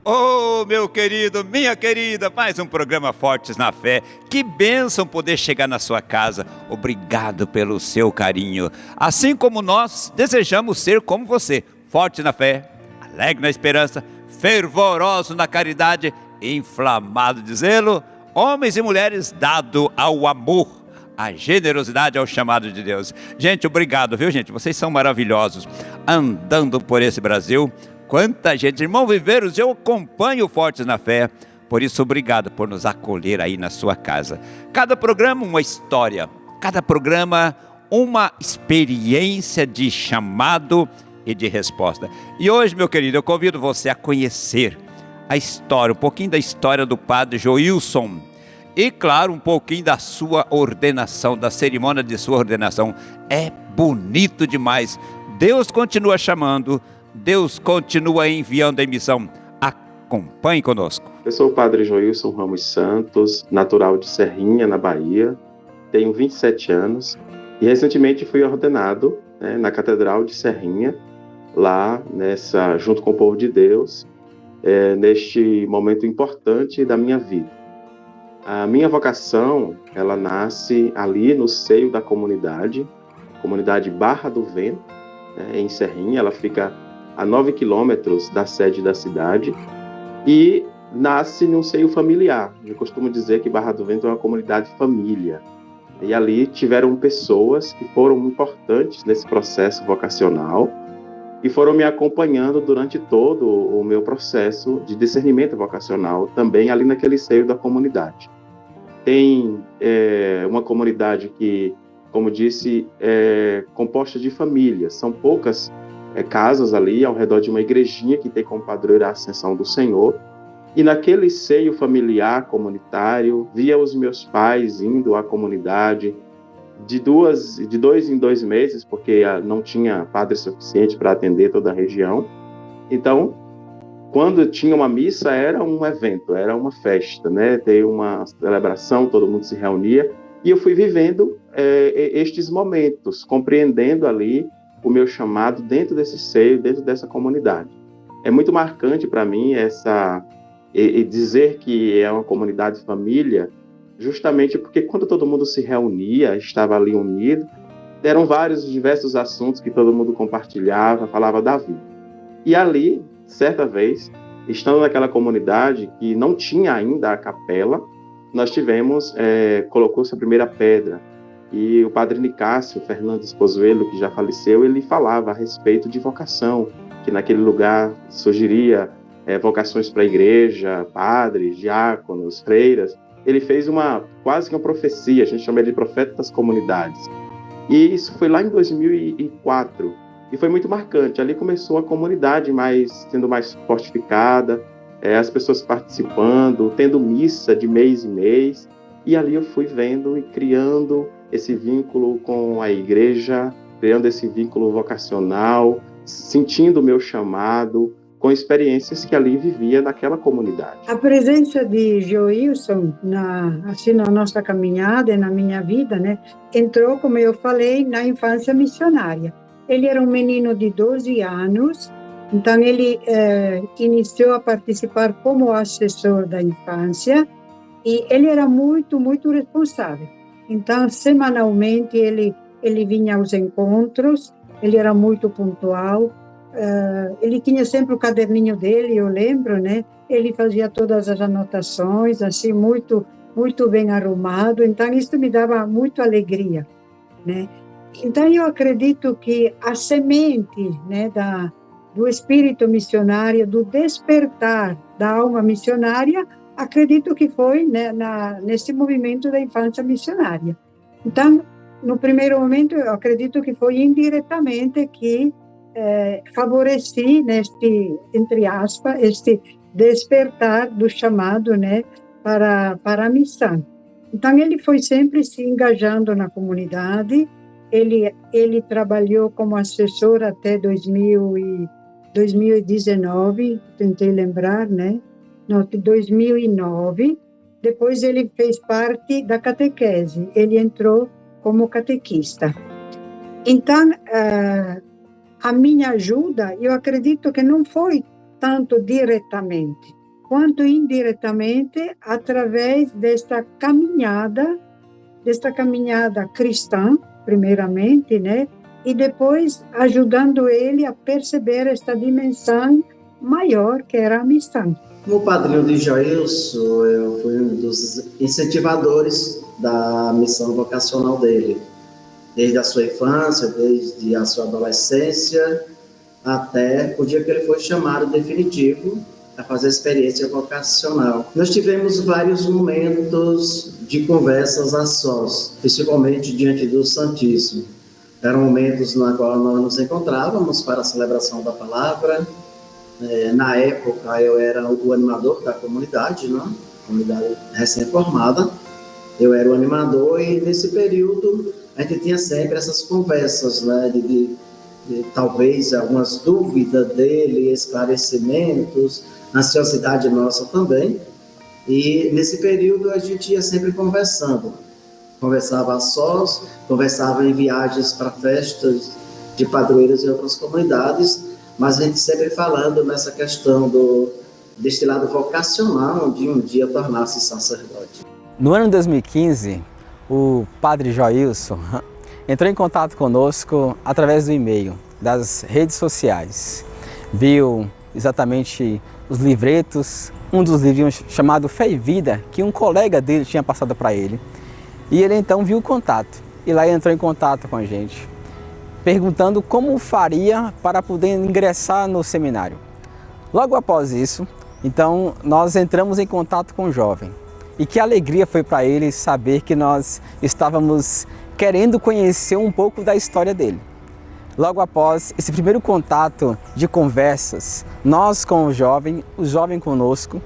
Oh, meu querido, minha querida, mais um programa Fortes na Fé. Que bênção poder chegar na sua casa. Obrigado pelo seu carinho. Assim como nós desejamos ser como você, forte na fé, alegre na esperança, fervoroso na caridade, inflamado de zelo, homens e mulheres dado ao amor, a generosidade ao chamado de Deus. Gente, obrigado, viu, gente? Vocês são maravilhosos. Andando por esse Brasil, quanta gente, irmão Viveiros, eu acompanho Fortes na Fé. Por isso, obrigado por nos acolher aí na sua casa. Cada programa uma história, cada programa uma experiência de chamado e de resposta. E hoje, meu querido, eu convido você a conhecer a história, um pouquinho da história do padre Joilson. E claro, um pouquinho da sua ordenação, da cerimônia de sua ordenação. É bonito demais. Deus continua chamando, Deus continua enviando a missão. Acompanhe conosco. Eu sou o padre Joilson Ramos Santos, natural de Serrinha, na Bahia. Tenho 27 anos e recentemente fui ordenado, na Catedral de Serrinha, lá junto com o povo de Deus, neste momento importante da minha vida. A minha vocação, ela nasce ali no seio da comunidade Barra do Vento, em Serrinha. Ela fica a 9 quilômetros da sede da cidade e nasce num seio familiar. Eu costumo dizer que Barra do Vento é uma comunidade família. E ali tiveram pessoas que foram importantes nesse processo vocacional e foram me acompanhando durante todo o meu processo de discernimento vocacional, também ali naquele seio da comunidade. Tem uma comunidade que, como disse, é composta de famílias. São poucas casas ali ao redor de uma igrejinha que tem como padroeira a Ascensão do Senhor. E naquele seio familiar comunitário, via os meus pais indo à comunidade de 2 em 2 meses, porque não tinha padre suficiente para atender toda a região. Então, quando tinha uma missa, era um evento, era uma festa, Tem uma celebração, todo mundo se reunia. E eu fui vivendo estes momentos, compreendendo ali o meu chamado dentro desse seio, dentro dessa comunidade. É muito marcante para mim dizer que é uma comunidade família, justamente porque quando todo mundo se reunia, estava ali unido, eram diversos assuntos que todo mundo compartilhava, falava da vida. E ali, certa vez, estando naquela comunidade que não tinha ainda a capela, nós colocou-se a primeira pedra. E o padre Nicásio Fernandes Pozuelo, que já faleceu, ele falava a respeito de vocação, que naquele lugar surgiria vocações para a igreja, padres, diáconos, freiras. Ele fez quase que uma profecia, a gente chama ele de profeta das comunidades. E isso foi lá em 2004, e foi muito marcante. Ali começou a comunidade sendo mais fortificada, as pessoas participando, tendo missa de mês em mês, e ali eu fui vendo e criando esse vínculo com a igreja, criando esse vínculo vocacional, sentindo o meu chamado, com experiências que ali vivia naquela comunidade. A presença de Joilson na nossa caminhada, na minha vida, entrou, como eu falei, na infância missionária. Ele era um menino de 12 anos, então ele iniciou a participar como assessor da infância e ele era muito, muito responsável. Então, semanalmente, ele vinha aos encontros, ele era muito pontual. Ele tinha sempre o caderninho dele, eu lembro, Ele fazia todas as anotações, assim, muito, muito bem arrumado. Então, isso me dava muita alegria, Então, eu acredito que a semente, do espírito missionário, do despertar da alma missionária, acredito que foi nesse movimento da infância missionária. Então, no primeiro momento, eu acredito que foi indiretamente que favoreci entre aspas, este despertar do chamado, para a missão. Então, ele foi sempre se engajando na comunidade. Ele trabalhou como assessor até 2019, tentei lembrar, Não, 2009. Depois ele fez parte da catequese. Ele entrou como catequista. Então, a minha ajuda, eu acredito que não foi tanto diretamente, quanto indiretamente, através desta caminhada cristã, primeiramente, né? E depois ajudando ele a perceber esta dimensão maior que era a missão. Como padrinho de Joilson, eu fui um dos incentivadores da missão vocacional dele, desde a sua infância, desde a sua adolescência, até o dia que ele foi chamado definitivo a fazer a experiência vocacional. Nós tivemos vários momentos de conversas a sós, principalmente diante do Santíssimo. Eram momentos na qual nós nos encontrávamos para a celebração da palavra. Na época, eu era o animador da comunidade, né? Comunidade recém-formada. Eu era o animador e, nesse período, a gente tinha sempre essas conversas, né? de talvez algumas dúvidas dele, esclarecimentos, ansiosidade nossa também. E, nesse período, a gente ia sempre conversando. Conversava a sós, conversava em viagens para festas de padroeiros em outras comunidades, mas a gente sempre falando nessa questão deste lado vocacional de um dia tornar-se sacerdote. No ano de 2015, o padre Joilson entrou em contato conosco através do e-mail, das redes sociais. Viu exatamente os livretos, um dos livrinhos chamado Fé e Vida, que um colega dele tinha passado para ele. E ele então viu o contato e lá entrou em contato com a gente, perguntando como faria para poder ingressar no seminário. Logo após isso, então, nós entramos em contato com o jovem. E que alegria foi para ele saber que nós estávamos querendo conhecer um pouco da história dele. Logo após esse primeiro contato de conversas, nós com o jovem conosco,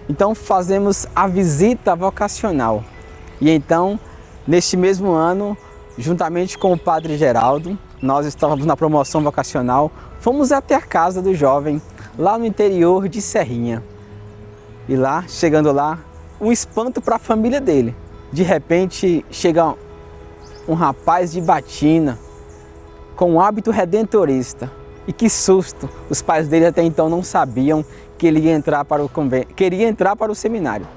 então fazemos a visita vocacional. E então, neste mesmo ano, juntamente com o padre Geraldo, nós estávamos na promoção vocacional, fomos até a casa do jovem, lá no interior de Serrinha. E lá, chegando lá, um espanto para a família dele. De repente, chega um rapaz de batina, com um hábito redentorista. E que susto! Os pais dele até então não sabiam que ele ia entrar para o queria entrar para o seminário.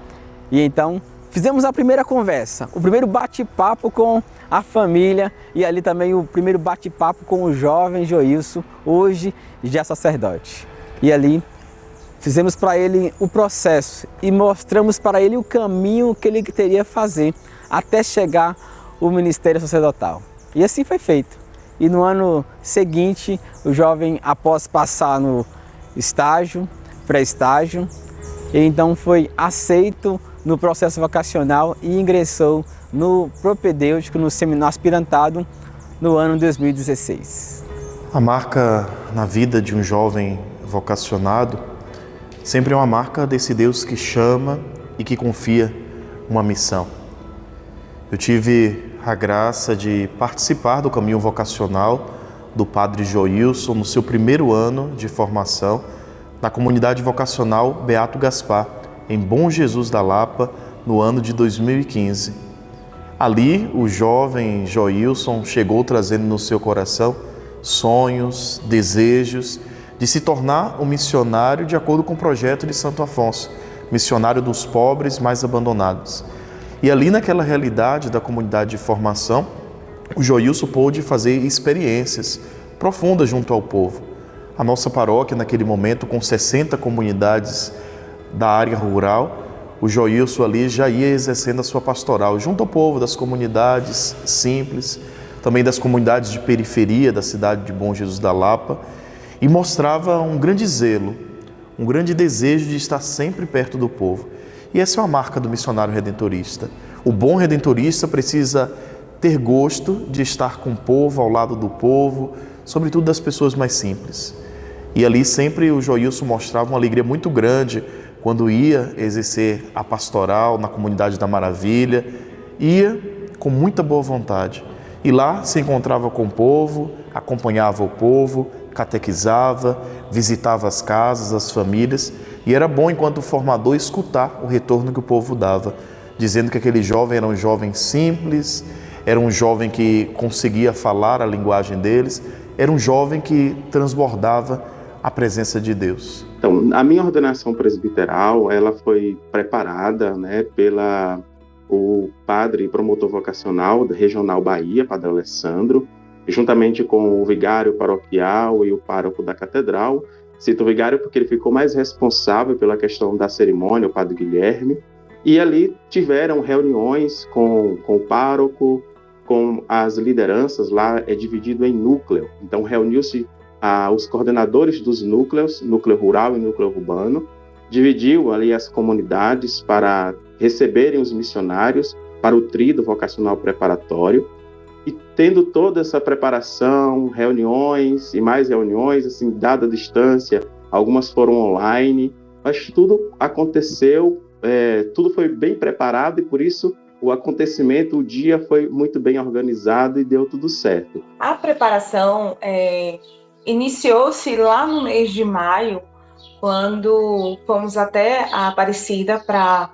E então, fizemos a primeira conversa, o primeiro bate-papo com a família e ali também o primeiro bate-papo com o jovem Joilson, hoje já sacerdote. E ali fizemos para ele o processo e mostramos para ele o caminho que ele teria a fazer até chegar ao ministério sacerdotal. E assim foi feito. E no ano seguinte, o jovem, após passar no estágio, pré-estágio, então foi aceito no processo vocacional e ingressou no propedêutico, no seminário aspirantado, no ano 2016. A marca na vida de um jovem vocacionado sempre é uma marca desse Deus que chama e que confia uma missão. Eu tive a graça de participar do caminho vocacional do padre Joilson no seu primeiro ano de formação na comunidade vocacional Beato Gaspar, em Bom Jesus da Lapa, no ano de 2015. Ali, o jovem Joilson chegou trazendo no seu coração sonhos, desejos de se tornar um missionário de acordo com o projeto de Santo Afonso, missionário dos pobres mais abandonados. E ali naquela realidade da comunidade de formação, o Joilson pôde fazer experiências profundas junto ao povo. A nossa paróquia, naquele momento, com 60 comunidades da área rural, o Joilson ali já ia exercendo a sua pastoral junto ao povo das comunidades simples, também das comunidades de periferia da cidade de Bom Jesus da Lapa, e mostrava um grande zelo, um grande desejo de estar sempre perto do povo. E essa é uma marca do missionário redentorista. O bom redentorista precisa ter gosto de estar com o povo, ao lado do povo, sobretudo das pessoas mais simples. E ali sempre o Joilson mostrava uma alegria muito grande quando ia exercer a pastoral na comunidade da Maravilha, ia com muita boa vontade. E lá se encontrava com o povo, acompanhava o povo, catequizava, visitava as casas, as famílias, e era bom, enquanto formador, escutar o retorno que o povo dava, dizendo que aquele jovem era um jovem simples, era um jovem que conseguia falar a linguagem deles, era um jovem que transbordava a presença de Deus. Então, a minha ordenação presbiteral, ela foi preparada, né, o padre promotor vocacional da Regional Bahia, Padre Alessandro, juntamente com o vigário paroquial e o pároco da catedral. Cito o vigário porque ele ficou mais responsável pela questão da cerimônia, o Padre Guilherme, e ali tiveram reuniões com o pároco, com as lideranças. Lá é dividido em núcleo, então reuniu-se os coordenadores dos núcleos, núcleo rural e núcleo urbano, dividiu ali as comunidades para receberem os missionários para o tríduo vocacional preparatório, e tendo toda essa preparação, reuniões e mais reuniões, assim, dada a distância, algumas foram online, mas tudo aconteceu, tudo foi bem preparado, e por isso o acontecimento, o dia foi muito bem organizado e deu tudo certo. A preparação iniciou-se lá no mês de maio, quando fomos até a Aparecida para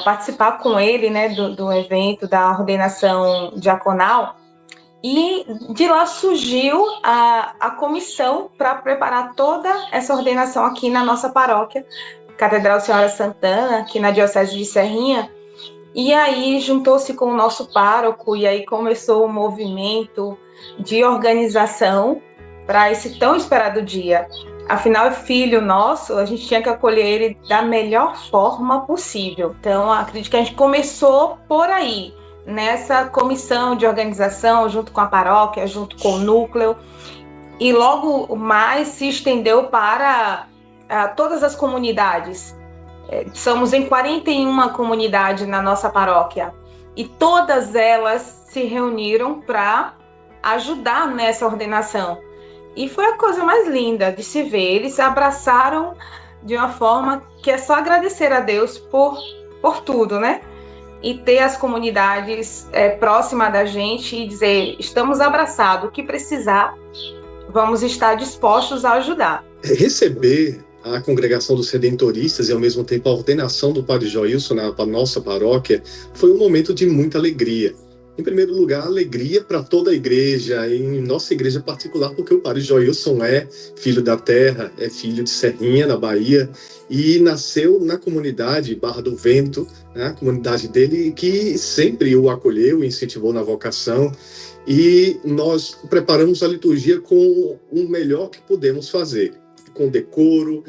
participar com ele, né, do evento da ordenação diaconal, e de lá surgiu a comissão para preparar toda essa ordenação aqui na nossa paróquia, Catedral Senhora Santana, aqui na Diocese de Serrinha. E aí juntou-se com o nosso pároco, e aí começou o movimento de organização para esse tão esperado dia. Afinal, é filho nosso, a gente tinha que acolher ele da melhor forma possível. Então, acredito que a gente começou por aí, nessa comissão de organização, junto com a paróquia, junto com o núcleo, e logo mais se estendeu para todas as comunidades. Somos em 41 comunidades na nossa paróquia, e todas elas se reuniram para ajudar nessa ordenação. E foi a coisa mais linda de se ver. Eles se abraçaram de uma forma que é só agradecer a Deus por tudo, né? E ter as comunidades próximas da gente e dizer, estamos abraçados, o que precisar, vamos estar dispostos a ajudar. Receber a congregação dos Redentoristas e, ao mesmo tempo, a ordenação do Padre Joilson na nossa paróquia foi um momento de muita alegria. Em primeiro lugar, alegria para toda a igreja, em nossa igreja particular, porque o Padre Joilson é filho da terra, é filho de Serrinha, na Bahia, e nasceu na comunidade Barra do Vento, né, a comunidade dele, que sempre o acolheu e incentivou na vocação. E nós preparamos a liturgia com o melhor que pudemos fazer, com decoro,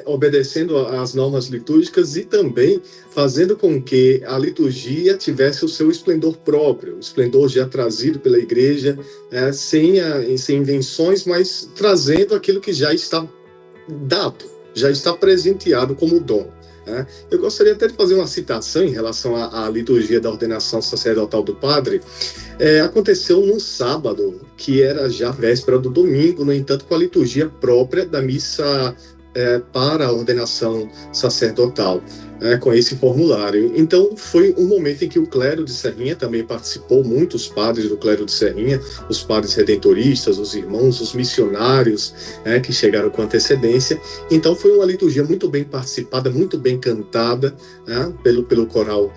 obedecendo às normas litúrgicas e também fazendo com que a liturgia tivesse o seu esplendor próprio, o esplendor já trazido pela igreja, sem invenções, mas trazendo aquilo que já está dado, já está presenteado como dom. Eu gostaria até de fazer uma citação em relação à liturgia da ordenação sacerdotal do padre. Aconteceu num sábado, que era já véspera do domingo, no entanto, com a liturgia própria da missa para a ordenação sacerdotal, com esse formulário. Então, foi um momento em que o clero de Serrinha também participou, muitos padres do clero de Serrinha, os padres redentoristas, os irmãos, os missionários, que chegaram com antecedência. Então, foi uma liturgia muito bem participada, muito bem cantada, pelo coral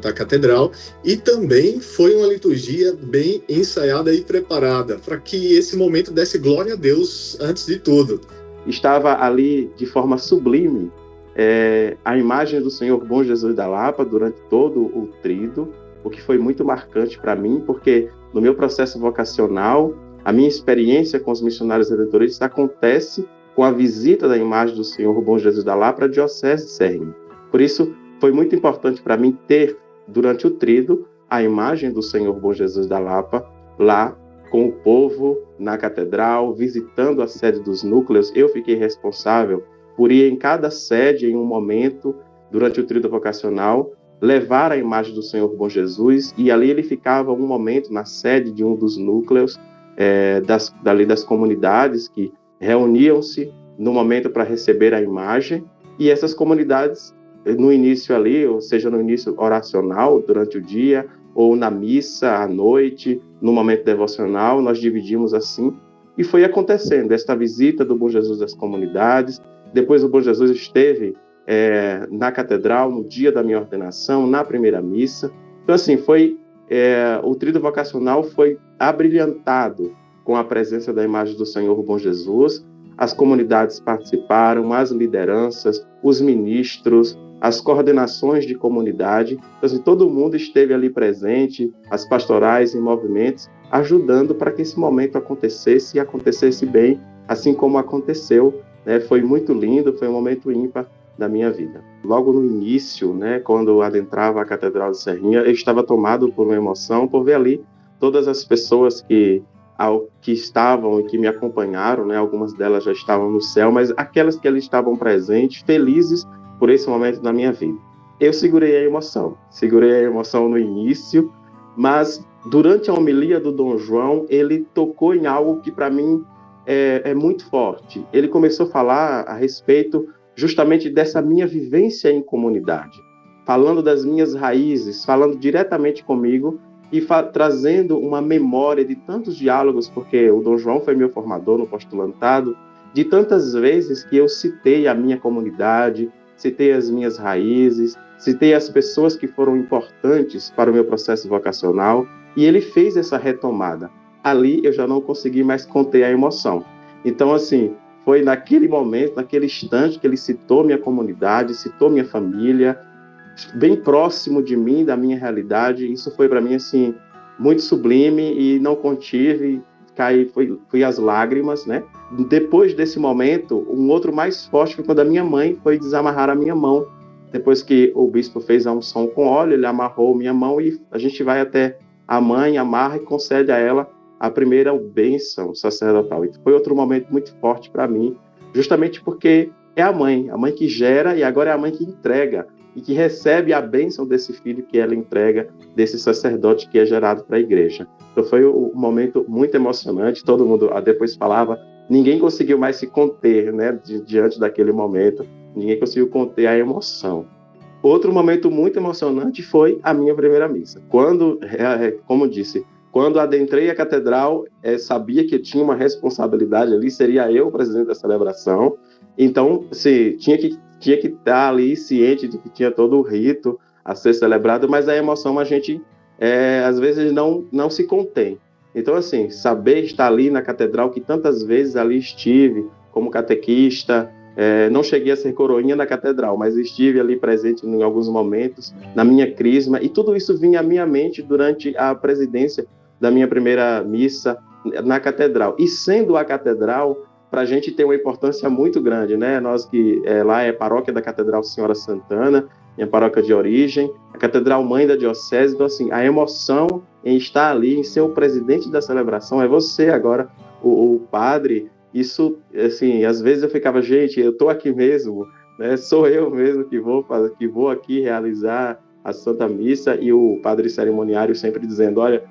da catedral, e também foi uma liturgia bem ensaiada e preparada, para que esse momento desse glória a Deus antes de tudo. Estava ali de forma sublime a imagem do Senhor Bom Jesus da Lapa durante todo o tríduo, o que foi muito marcante para mim, porque no meu processo vocacional, a minha experiência com os missionários redentoristas acontece com a visita da imagem do Senhor Bom Jesus da Lapa à Diocese de Serrinha. Por isso, foi muito importante para mim ter, durante o tríduo, a imagem do Senhor Bom Jesus da Lapa lá com o povo na catedral, visitando a sede dos núcleos. Eu fiquei responsável por ir em cada sede, em um momento, durante o tríduo vocacional, levar a imagem do Senhor Bom Jesus, e ali ele ficava um momento na sede de um dos núcleos, das comunidades que reuniam-se no momento para receber a imagem, e essas comunidades, no início ali, ou seja, no início oracional, durante o dia, ou na missa, à noite, no momento devocional, nós dividimos assim, e foi acontecendo esta visita do Bom Jesus das comunidades. Depois o Bom Jesus esteve na catedral, no dia da minha ordenação, na primeira missa. Então, assim, o tríduo vocacional foi abrilhantado com a presença da imagem do Senhor Bom Jesus. as comunidades participaram, as lideranças, os ministros, as coordenações de comunidade. Então, assim, todo mundo esteve ali presente, as pastorais em movimentos, ajudando para que esse momento acontecesse e acontecesse bem, assim como aconteceu, né? Foi muito lindo, foi um momento ímpar da minha vida. Logo no início, né, quando eu adentrava a Catedral de Serrinha, eu estava tomado por uma emoção, por ver ali todas as pessoas que estavam e que me acompanharam, né, algumas delas já estavam no céu, mas aquelas que ali estavam presentes, felizes por esse momento da minha vida. Eu segurei a emoção no início, mas durante a homilia do Dom João, ele tocou em algo que para mim é muito forte. Ele começou a falar a respeito justamente dessa minha vivência em comunidade, falando das minhas raízes, falando diretamente comigo e trazendo uma memória de tantos diálogos, porque o Dom João foi meu formador no postulantado, de tantas vezes que eu citei a minha comunidade, citei as minhas raízes, citei as pessoas que foram importantes para o meu processo vocacional, e ele fez essa retomada. Ali eu já não consegui mais conter a emoção. Então, assim, foi naquele momento, naquele instante que ele citou minha comunidade, citou minha família, bem próximo de mim, da minha realidade. Isso foi para mim assim muito sublime e não contive, fui às lágrimas, né? Depois desse momento, um outro mais forte foi quando a minha mãe foi desamarrar a minha mão. Depois que o bispo fez a unção com óleo, ele amarrou minha mão e a gente vai até a mãe, amarra e concede a ela a primeira bênção sacerdotal. E foi outro momento muito forte para mim, justamente porque é a mãe que gera e agora é a mãe que entrega e que recebe a bênção desse filho que ela entrega, desse sacerdote que é gerado para a igreja. Então foi um momento muito emocionante, todo mundo depois falava, ninguém conseguiu mais se conter, né, diante daquele momento, ninguém conseguiu conter a emoção. Outro momento muito emocionante foi a minha primeira missa. Quando, como disse, quando adentrei a catedral, sabia que tinha uma responsabilidade ali, seria eu o presidente da celebração, então tinha que estar ali ciente de que tinha todo o rito a ser celebrado, mas a emoção a gente, às vezes, não se contém. Então, assim, saber estar ali na catedral, que tantas vezes ali estive como catequista, não cheguei a ser coroinha na catedral, mas estive ali presente em alguns momentos, na minha crisma, e tudo isso vinha à minha mente durante a presidência da minha primeira missa na catedral. E sendo a catedral, para a gente tem uma importância muito grande, né? Nós que lá é a paróquia da Catedral Senhora Santana, minha paróquia de origem, a catedral mãe da diocese, então assim, a emoção em estar ali, em ser o presidente da celebração, é você agora, o padre. Isso, assim, às vezes eu ficava, gente, eu estou aqui mesmo, né? Sou eu mesmo que vou aqui realizar a Santa Missa, e o padre cerimoniário sempre dizendo, olha,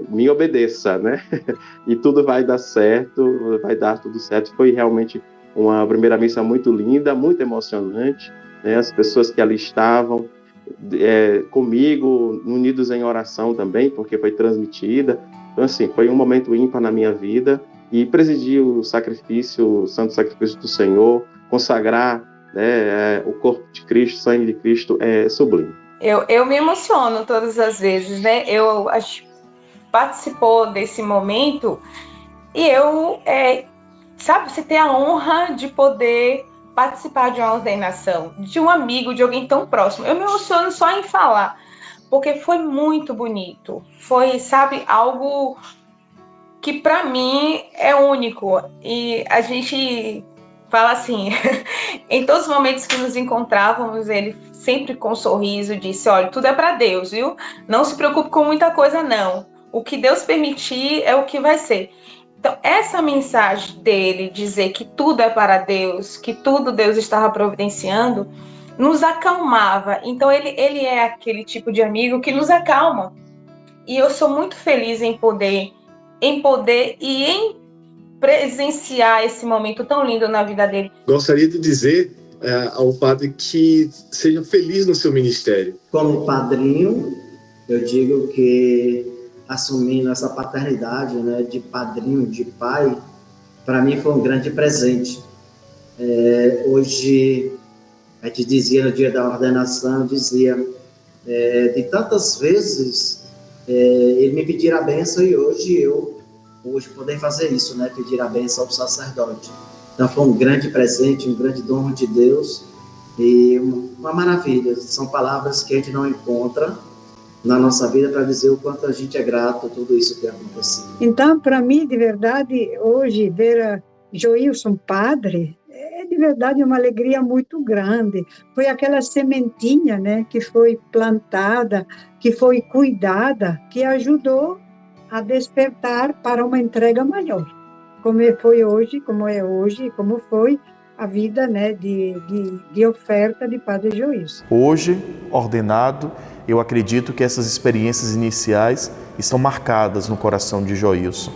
me obedeça, né? E tudo vai dar certo, vai dar tudo certo. Foi realmente uma primeira missa muito linda, muito emocionante, né? As pessoas que ali estavam comigo, unidos em oração também, porque foi transmitida. Então, assim, foi um momento ímpar na minha vida, e presidir o santo sacrifício do Senhor, consagrar, né, o corpo de Cristo, o sangue de Cristo, é sublime. Eu me emociono todas as vezes, né? Eu participou desse momento e eu, você ter a honra de poder participar de uma ordenação, de um amigo, de alguém tão próximo. Eu me emociono só em falar, porque foi muito bonito. Foi, algo que para mim é único. E a gente fala assim, em todos os momentos que nos encontrávamos, ele sempre com um sorriso disse, olha, tudo é para Deus, viu? Não se preocupe com muita coisa, não. O que Deus permitir é o que vai ser. Então, essa mensagem dele, dizer que tudo é para Deus, que tudo Deus estava providenciando, nos acalmava. Então, ele é aquele tipo de amigo que nos acalma. E eu sou muito feliz em poder e em presenciar esse momento tão lindo na vida dele. Gostaria de dizer ao padre que seja feliz no seu ministério. Como padrinho, eu digo que assumindo essa paternidade, né, de padrinho, de pai, para mim foi um grande presente. Hoje, a gente dizia no dia da ordenação, de tantas vezes ele me pedir a bênção, e hoje eu hoje poder fazer isso, né? Pedir a bênção ao sacerdote. Então foi um grande presente, um grande dom de Deus e uma maravilha. São palavras que a gente não encontra na nossa vida para dizer o quanto a gente é grato a tudo isso que aconteceu. Então, para mim, de verdade, hoje, ver Joilson padre, é de verdade uma alegria muito grande. Foi aquela sementinha, né, que foi plantada, que foi cuidada, que ajudou a despertar para uma entrega maior. Como foi hoje, como é hoje, como foi a vida, né, de oferta de Padre Joilson. Hoje, ordenado, eu acredito que essas experiências iniciais estão marcadas no coração de Joilson.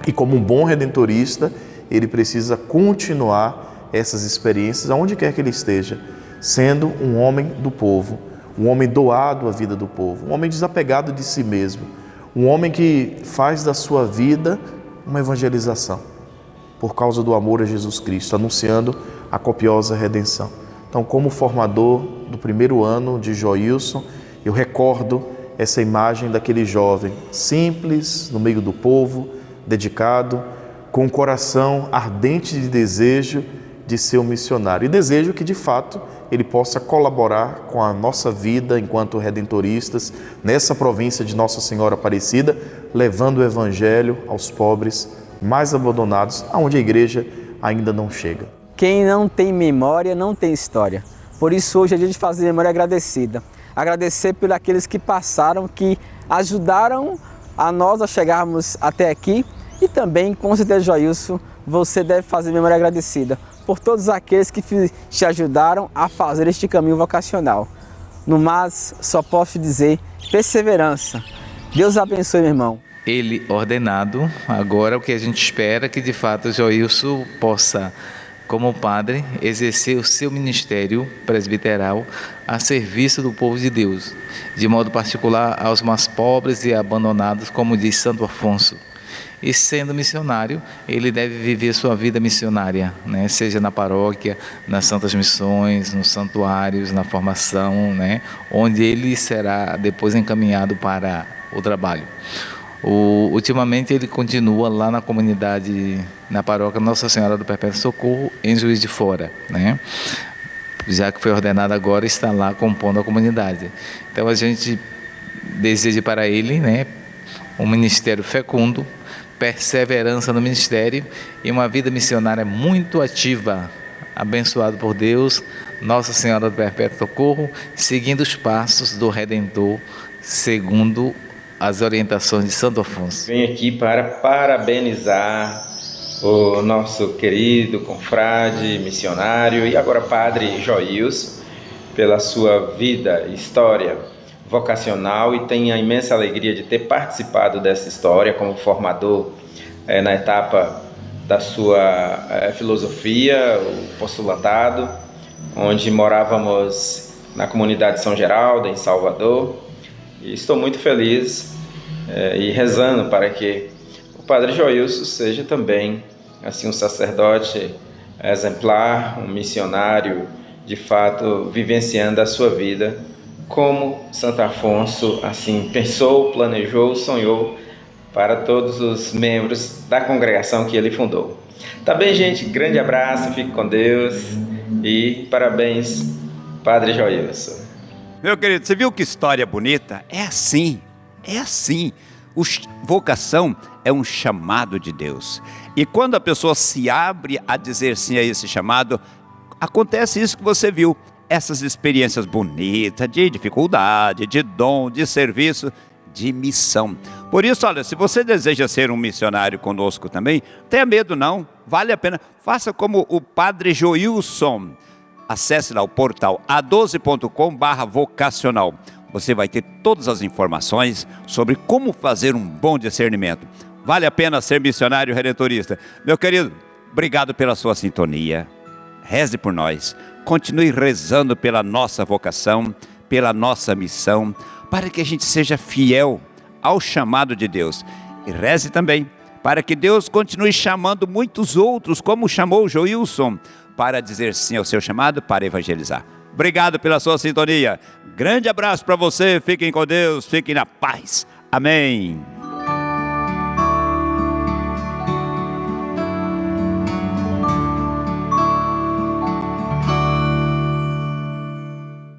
E como um bom redentorista, ele precisa continuar essas experiências aonde quer que ele esteja, sendo um homem do povo, um homem doado à vida do povo, um homem desapegado de si mesmo, um homem que faz da sua vida uma evangelização, por causa do amor a Jesus Cristo, anunciando a copiosa redenção. Então, como formador do primeiro ano de Joilson, eu recordo essa imagem daquele jovem simples, no meio do povo, dedicado, com um coração ardente de desejo de ser um missionário. E desejo que, de fato, ele possa colaborar com a nossa vida enquanto redentoristas nessa província de Nossa Senhora Aparecida, levando o Evangelho aos pobres mais abandonados, aonde a igreja ainda não chega. Quem não tem memória não tem história. Por isso hoje é dia de fazer memória agradecida. Agradecer por aqueles que passaram, que ajudaram a nós a chegarmos até aqui. E também, com certeza, Joilson, você deve fazer memória agradecida por todos aqueles que te ajudaram a fazer este caminho vocacional. No mais, só posso dizer perseverança. Deus abençoe, meu irmão. Ele ordenado, agora o que a gente espera é que de fato Joilson possa, como padre, exercer o seu ministério presbiteral a serviço do povo de Deus, de modo particular aos mais pobres e abandonados, como diz Santo Afonso. E sendo missionário, ele deve viver sua vida missionária, né? Seja na paróquia, nas santas missões, nos santuários, na formação, né? Onde ele será depois encaminhado para o trabalho. Ultimamente ele continua lá na comunidade, na paróquia Nossa Senhora do Perpétuo Socorro, em Juiz de Fora, né? Já que foi ordenado agora, está lá compondo a comunidade. Então a gente deseja para ele, né, um ministério fecundo, perseverança no ministério e uma vida missionária muito ativa, abençoado por Deus, Nossa Senhora do Perpétuo Socorro, seguindo os passos do Redentor, segundo as orientações de Santo Afonso. Venho aqui para parabenizar o nosso querido confrade, missionário e agora Padre Joilson pela sua vida e história vocacional, e tenho a imensa alegria de ter participado dessa história como formador na etapa da sua filosofia, o postulatado, onde morávamos na comunidade São Geraldo, em Salvador, e estou muito feliz e rezando para que o Padre Joilson seja também assim um sacerdote exemplar, um missionário de fato vivenciando a sua vida como Santo Afonso assim pensou, planejou, sonhou para todos os membros da congregação que ele fundou. Tá bem, gente? Grande abraço, fique com Deus e parabéns, Padre Joilson. Meu querido, você viu que história bonita? É assim. Vocação é um chamado de Deus. E quando a pessoa se abre a dizer sim a esse chamado, acontece isso que você viu. Essas experiências bonitas, de dificuldade, de dom, de serviço, de missão. Por isso, olha, se você deseja ser um missionário conosco também, tenha medo não, vale a pena. Faça como o Padre Joilson. Acesse lá o portal a12.com/vocacional. Você vai ter todas as informações sobre como fazer um bom discernimento. Vale a pena ser missionário redentorista. Meu querido, obrigado pela sua sintonia. Reze por nós. Continue rezando pela nossa vocação, pela nossa missão, para que a gente seja fiel ao chamado de Deus. E reze também para que Deus continue chamando muitos outros, como chamou Joilson, para dizer sim ao seu chamado, para evangelizar. Obrigado pela sua sintonia. Grande abraço para você. Fiquem com Deus, fiquem na paz. Amém.